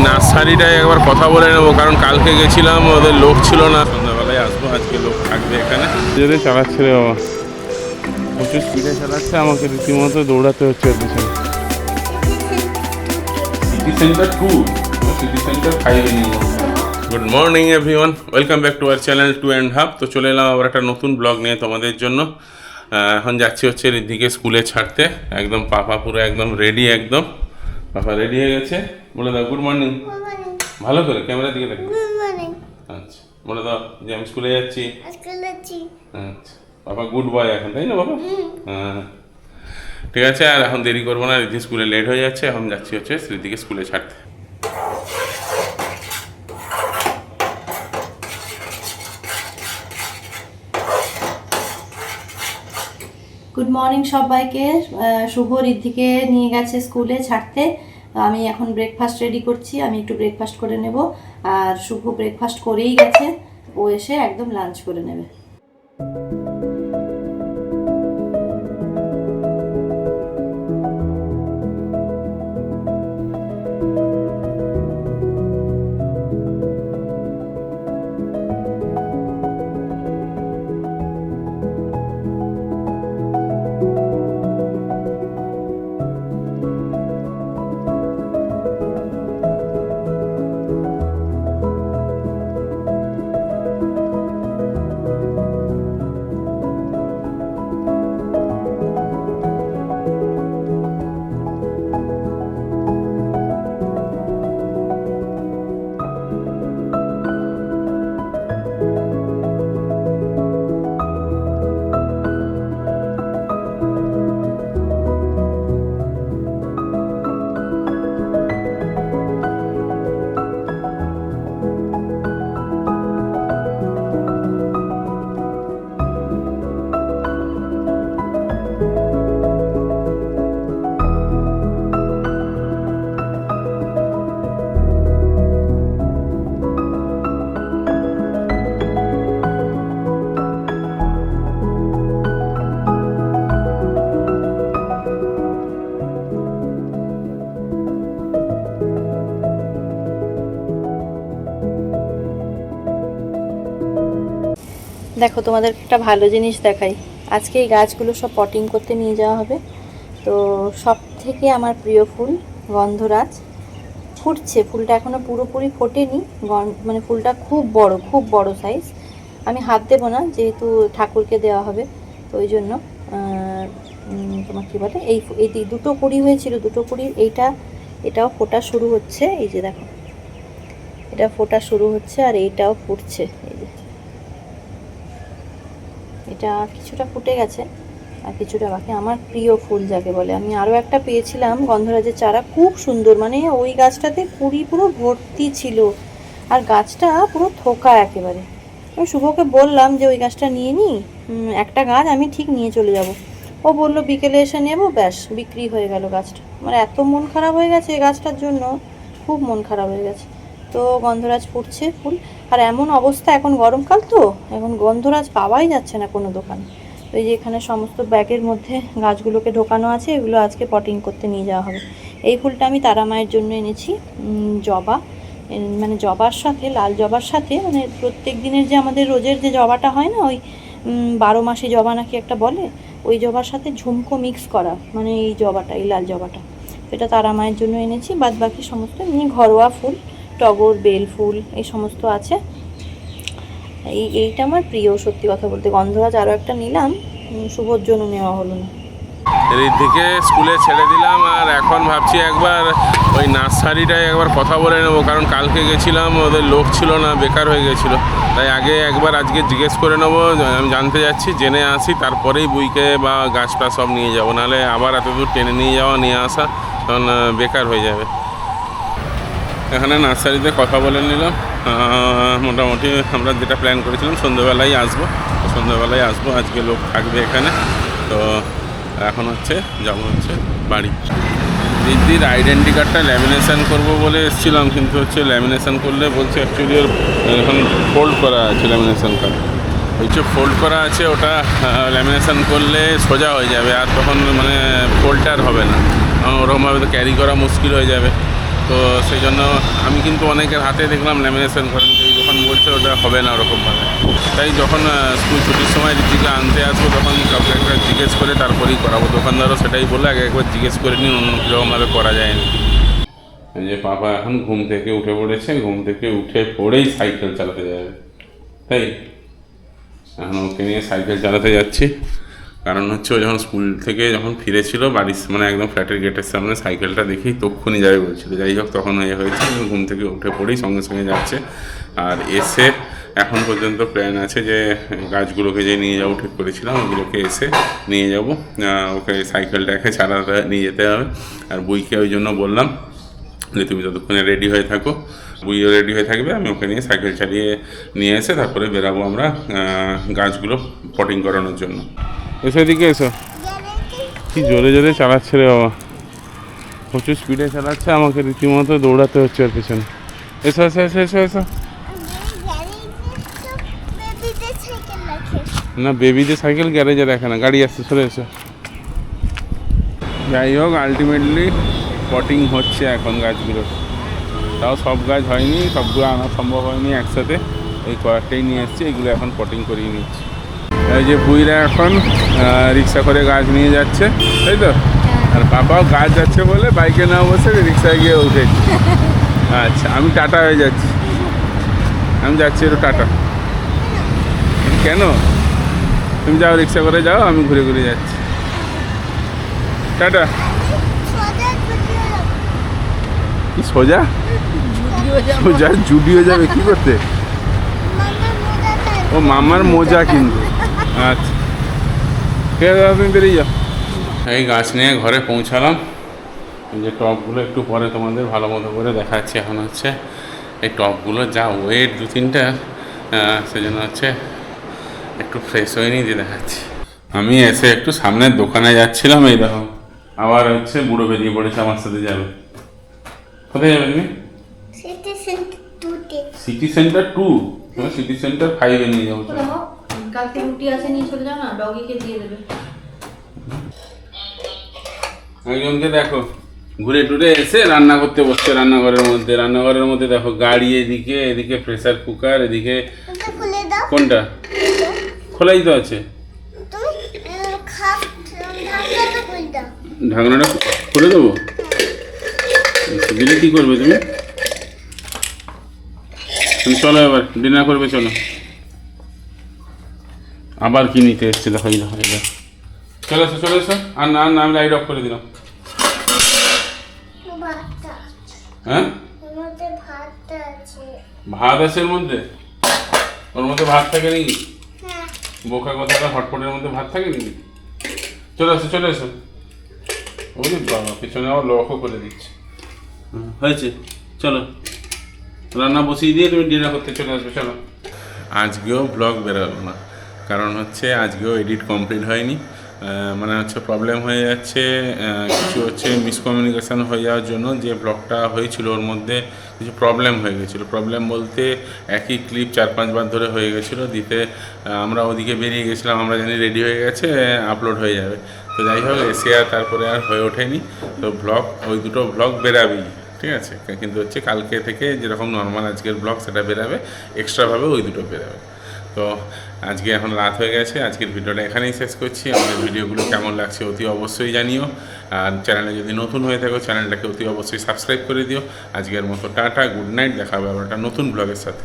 নার্সারিটায় একবার কথা বলে নেবো, কারণ কালকে গেছিলাম ওদের লোক ছিল না, সন্ধ্যাবেলায় আসবো, আজকে লোক থাকবে এখানে। যদি চালাচ্ছে রে বাবা, প্রচুর স্পিডে চালাচ্ছে, আমাকে রীতিমতো দৌড়াতে হচ্ছে ওর পিছনে। সিটি সেন্টার 2, সিটি সেন্টার 5 নিয়ে। Good morning everyone, welcome back to our channel 2.5। তো চলে এলাম আবার একটা নতুন ব্লগ নিয়ে তোমাদের জন্য। এখন যাচ্ছি হচ্ছে ঋদ্ধিকে স্কুলে ছাড়তে। একদম পাপা পুরো একদম রেডি, একদম পাপা রেডি হয়ে গেছে। বলে দাও গুড মর্নিং, ভালো করে ক্যামেরার দিকে দেখো। আচ্ছা বলে দাও যে আমি স্কুলে যাচ্ছি। আচ্ছা বাবা গুড বয় এখন, তাই না বাবা? হ্যাঁ ঠিক আছে, আর এখন দেরি করবো না, ঋদ্ধি স্কুলে লেট হয়ে যাচ্ছে। এখন যাচ্ছি হচ্ছে ঋদ্ধিকে স্কুলে ছাড়তে। গুড মর্নিং সবাইকে। শুভ ঋদ্ধিকে নিয়ে গেছে স্কুলে ছাড়তে। আমি এখন ব্রেকফাস্ট রেডি করছি, আমি একটু ব্রেকফাস্ট করে নেব। আর শুভ ব্রেকফাস্ট করেই গেছে, ও এসে একদম লাঞ্চ করে নেবে। দেখো তোমাদের একটা ভালো জিনিস দেখাই। আজকে এই গাছগুলো সব পটিং করতে নিয়ে যাওয়া হবে। তো সব থেকে আমার প্রিয় ফুল গন্ধরাজ ফুটছে। ফুলটা এখনও পুরোপুরি ফোটেনি, মানে ফুলটা খুব বড় সাইজ। আমি হাত দেবো না, যেহেতু ঠাকুরকে দেওয়া হবে, তো ওই জন্য তোমার কী বলে, এই দুটো কুড়ি হয়েছিল, দুটো কুড়ির এটাও ফোটা শুরু হচ্ছে। এই যে দেখো, এটা ফোটা শুরু হচ্ছে, আর এইটাও ফুটছে। এই যে এটা কিছুটা ফুটে গেছে আর কিছুটা বাকি। আমার প্রিয় ফুল যাকে বলে। আমি আরও একটা পেয়েছিলাম গন্ধরাজের চারা, খুব সুন্দর, মানে ওই গাছটাতে কুড়ি পুরো ভর্তি ছিল, আর গাছটা পুরো থোকা একেবারে। আমি শুভকে বললাম যে ওই গাছটা নিয়ে নিই, একটা গাছ আমি ঠিক নিয়ে চলে যাব। ও বললো বিকেলে এসে নেবো, ব্যাস বিক্রি হয়ে গেল গাছটা। আমার এত মন খারাপ হয়ে গেছে এই গাছটার জন্য, খুব মন খারাপ হয়ে গেছে। তো গন্ধরাজ ফুটছে ফুল, আর এমন অবস্থা, এখন গরমকাল তো, এখন গন্ধরাজ পাওয়াই যাচ্ছে না কোনো দোকানে। ওই যে এখানে সমস্ত ব্যাগের মধ্যে গাছগুলোকে ঢোকানো আছে, এগুলো আজকে পটিং করতে নিয়ে যাওয়া হবে। এই ফুলটা আমি তারা মায়ের জন্য এনেছি, জবা, মানে জবার সাথে, লাল জবার সাথে, মানে প্রত্যেক দিনের যে আমাদের রোজের যে জবাটা হয় না, ওই 12 মাসি জবা নাকি একটা বলে, ওই জবার সাথে ঝুমকো মিক্স করা, মানে এই জবাটা, এই লাল জবাটা, এটা তারা মায়ের জন্য এনেছি। বাদ বাকি সমস্ত এমনি ঘরোয়া ফুল, টগর, বেল ফুল, এই সমস্ত আছে। এইটা আমার প্রিয়, সত্যি কথা বলতে। গন্ধরাজ আরও একটা নিলাম, শুভর জন্য নেওয়া হলো না। ঋদ্ধিকে স্কুলে ছেড়ে দিলাম, আর এখন ভাবছি একবার ওই নার্সারিটায় একবার কথা বলে নেবো, কারণ কালকে গেছিলাম ওদের লোক ছিল না, বেকার হয়ে গেছিলো। তাই আগে একবার আজকে জিজ্ঞেস করে নেবো, আমি জানতে যাচ্ছি, জেনে আসি, তারপরেই বুইকে বা গাছটা সব নিয়ে যাবো, নাহলে আবার এত দূর টেনে নিয়ে যাওয়া নিয়ে আসা, তখন বেকার হয়ে যাবে। এখানে নার্সারিতে কথা বলে নিলাম। মোটামুটি আমরা যেটা প্ল্যান করেছিলাম সন্ধ্যাবেলায় আসবো, আজকে লোক থাকবে এখানে। তো এখন যাবো বাড়ি। দিদির আইডেন্টি কার্ডটা ল্যামিনেশন করবো বলে এসেছিলাম, কিন্তু ল্যামিনেশন করলে বলছে অ্যাকচুয়ালি ওর এখন ফোল্ড করা আছে ল্যামিনেশন কার্ড, ফোল্ড করা আছে, ওটা ল্যামিনেশন করলে সোজা হয়ে যাবে, আর তখন মানে ফোল্ডটা আর হবে না, ওরকমভাবে তো ক্যারি করা মুশকিল হয়ে যাবে। তো সেই জন্য আমি কিন্তু অনেকের হাতে দেখলাম ল্যামিনেশন করেন, এই যখন বলছে ওটা হবে না ওরকমভাবে। তাই যখন স্কুল ছুটির সময় ঋতিকে আনতে আসবো তখন কাউকে একবার জিজ্ঞেস করে তারপরেই করাবো। দোকানদারও সেটাই বলে আগে একবার জিজ্ঞেস করে নিন অন্য কীরকমভাবে করা যায় না। এই যে পাপা এখন ঘুম থেকে উঠে পড়েছে, ঘুম থেকে উঠে পড়েই সাইকেল চালাতে যাবে, তাই এখন ওকে নিয়ে সাইকেল চালাতে যাচ্ছি। কারণ হচ্ছে ও যখন স্কুল থেকে যখন ফিরেছিল বাড়ির মানে একদম ফ্ল্যাটের গেটের সামনে সাইকেলটা দেখেই তক্ষুনি যাবে বলছিল। যাই হোক তখন হয়েছে ঘুম থেকে উঠে পড়েই সঙ্গে সঙ্গে যাচ্ছে। আর এসে এখন পর্যন্ত প্ল্যান আছে যে গাছগুলোকে যে নিয়ে যাবো ঠিক করেছিলাম ওগুলোকে এসে নিয়ে যাব, ওকে সাইকেলটাকে চালাতে নিয়ে যেতে হবে। আর বুইকে ওই জন্য বললাম যে তুমি ততক্ষণে রেডি হয়ে থাকো, বুইও রেডি হয়ে থাকবে, আমি ওকে নিয়ে সাইকেল চালিয়ে নিয়ে এসে তারপরে বেরাবো আমরা গাছগুলো পটিং করানোর জন্য। এসো এদিকে এসো, কি জোরে জোরে চালাচ্ছে রে বাবা, প্রচুর স্পিডে চালাচ্ছে, আমাকে রীতিমতো দৌড়াতে হচ্ছে ওর পেছনে। এসো এসো এসো এসো এসো। না বেবিদের সাইকেল গ্যারেজে রাখে না, গাড়ি আসছে, চলে এসো। যাই হোক আলটিমেটলি পটিং হচ্ছে এখন গাছগুলো, তাও সব গাছ হয়নি, সবগুলো আনা সম্ভব হয়নি একসাথে, এই কয়েকটাই নিয়ে এসেছি, এগুলো এখন পটিং করিয়ে নিচ্ছি। এই যে বুইরা এখন রিক্সা করে গাছ নিয়ে যাচ্ছে, তাই তো? আর বাবাও গাছ যাচ্ছে বলে বাইকে না বসে রিক্সায় গিয়ে উঠেছি। আচ্ছা আমি টাটা হয়ে যাচ্ছি, আমি যাচ্ছি একটু টাটা। কেন? তুমি যাও রিক্সা করে যাও, আমি ঘুরে ঘুরে যাচ্ছি। টাটা। কি সোজা? সোজা জুডিও যাবে কি করতে? ও মামার মোজা কিনবে। আচ্ছা ঠিক আছে তুমি বেরিয়ে যাও। এই গাছ নিয়ে ঘরে পৌঁছালাম। এই যে টবগুলো একটু পরে তোমাদের ভালো মতো করে দেখাচ্ছি। এখন হচ্ছে এই টবগুলো যা ওয়েট 2-3টা, সেজন্য হচ্ছে একটু ফ্রেশ হয়ে নিয়ে দিয়ে দেখাচ্ছি। আমি এসে একটু সামনের দোকানে যাচ্ছিলাম, এই দেখো আবার হচ্ছে বুড়ো বেরিয়ে পড়েছে আমার সাথে যাবে। কোথায় যাবে তুমি? সিটি সেন্টার 2, সিটি সেন্টার 5-এ নিয়ে যাবো। কালকে রুটি আছে নিয়ে চলে যাও না, ডগিকে দিয়ে দেবে। একজনকে দেখো ঘুরে টুরে এসে রান্না করতে বসছে রান্নাঘরের মধ্যে দেখো গাড়ি, এদিকে এদিকে প্রেসার কুকার, এদিকে কোনটা খোলাই তো আছে, ঢাকনাটা খুলে দেবো। দিলে কি করবে তুমি? চলো এবার ডিনার করবে, চলো। আবার কি নিতে এসছে দেখো, এই দেখো চলে এসো চলে এসো। আর না না আমি লাইট অফ করে দিলাম। হ্যাঁ ভাত আছে এর মধ্যে? ওর মধ্যে ভাত থাকে নাকি? বোকা কথাটা, হটপটের মধ্যে ভাত থাকে নাকি? চলে এসো চলে এসো। ওই বাবা পেছনে আবার লকও করে দিচ্ছে। হয়েছে চলো, রান্না বসিয়ে দিয়ে তুমি ডিনার করতে চলে আসবে, চলো। আজকেও ব্লগ বেরোলো না, কারণ হচ্ছে আজকেও এডিট কমপ্লিট হয়নি। মানে হচ্ছে প্রবলেম হয়ে যাচ্ছে, কিছু হচ্ছে মিসকমিউনিকেশান হয়ে যাওয়ার জন্য যে ব্লগটা হয়েছিল ওর মধ্যে কিছু প্রবলেম হয়ে গেছিলো। প্রবলেম বলতে একই ক্লিপ 4-5 বার ধরে হয়ে গেছিলো দিতে। আমরা ওদিকে বেরিয়ে গেছিলাম, আমরা জানি রেডি হয়ে গেছে আপলোড হয়ে যাবে। তো যাই হোক এসে আর তারপরে আর হয়ে ওঠেনি। তো ব্লগ ওই দুটো ব্লগ বেরাবেই, ঠিক আছে? কিন্তু হচ্ছে কালকে থেকে যেরকম নর্মাল আজকের ব্লগ সেটা বেরাবে, এক্সট্রাভাবে ওই দুটো বেরাবে। তো আজকে এখন রাত হয়ে গেছে, আজকের ভিডিওটা এখানেই শেষ করছি। আমাদের ভিডিওগুলো কেমন লাগছে অতি অবশ্যই জানিও। আর চ্যানেলে যদি নতুন হয়ে থাকো চ্যানেলটাকে অতি অবশ্যই সাবস্ক্রাইব করে দিও। আজকের মতো টাটা, গুড নাইট, দেখা হবে আবার একটা নতুন ব্লগের সাথে।